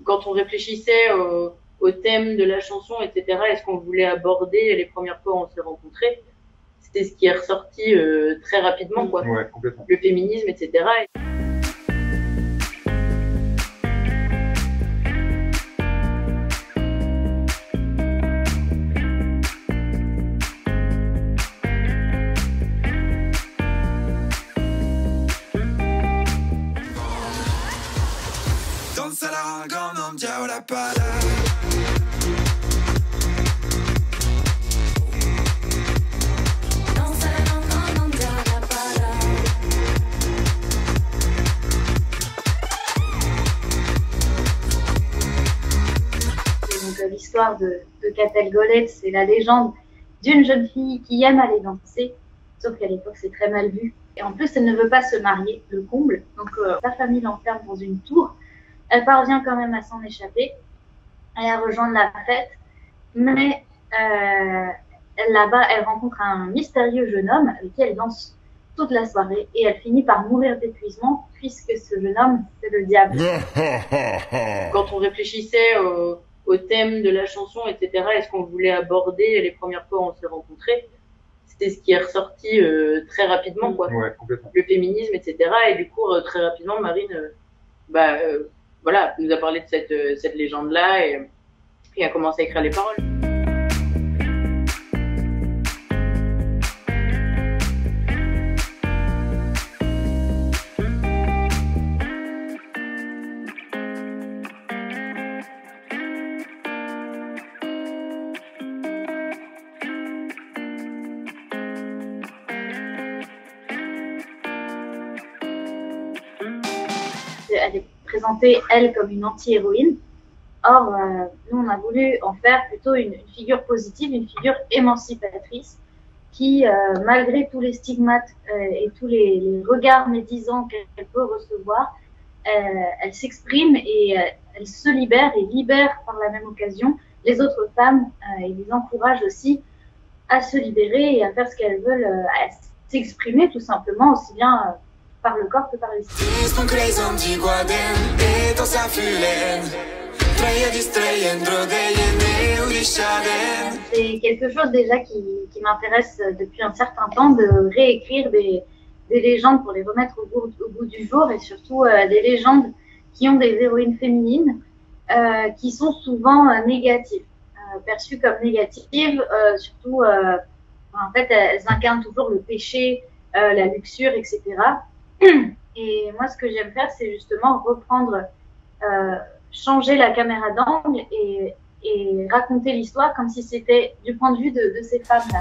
quand on réfléchissait au thème de la chanson, etc., est-ce qu'on voulait aborder les premières fois où on s'est rencontrés, c'était ce qui est ressorti très rapidement, quoi. Ouais, complètement. Le féminisme, etc. L'histoire de Catel Golette, c'est la légende d'une jeune fille qui aime aller danser, sauf qu'à l'époque c'est très mal vu. Et en plus elle ne veut pas se marier, le comble, donc sa famille l'enferme dans une tour. Elle parvient quand même à s'en échapper et à rejoindre la fête, mais là-bas elle rencontre un mystérieux jeune homme avec qui elle danse toute la soirée et elle finit par mourir d'épuisement puisque ce jeune homme c'est le diable. Quand on réfléchissait au thème de la chanson, etc., est-ce qu'on voulait aborder les premières fois où on s'est rencontrés, c'était ce qui est ressorti très rapidement, quoi. Ouais, complètement. Le féminisme, etc. Et du coup, très rapidement, Marine, voilà, nous a parlé de cette légende-là et a commencé à écrire les paroles. Elle est présentée, elle, comme une anti-héroïne. Or, nous, on a voulu en faire plutôt une figure positive, une figure émancipatrice qui, malgré tous les stigmates et tous les regards médisants qu'elle peut recevoir, elle s'exprime et elle se libère et libère par la même occasion les autres femmes et les encourage aussi à se libérer et à faire ce qu'elles veulent, à s'exprimer tout simplement, aussi bien par le corps que par l'esprit. C'est quelque chose déjà qui m'intéresse depuis un certain temps, de réécrire des légendes pour les remettre au goût du jour et surtout des légendes qui ont des héroïnes féminines qui sont souvent négatives, perçues comme négatives, surtout en fait elles incarnent toujours le péché, la luxure, etc. Et moi, ce que j'aime faire, c'est justement reprendre, changer la caméra d'angle et raconter l'histoire comme si c'était du point de vue de ces femmes-là.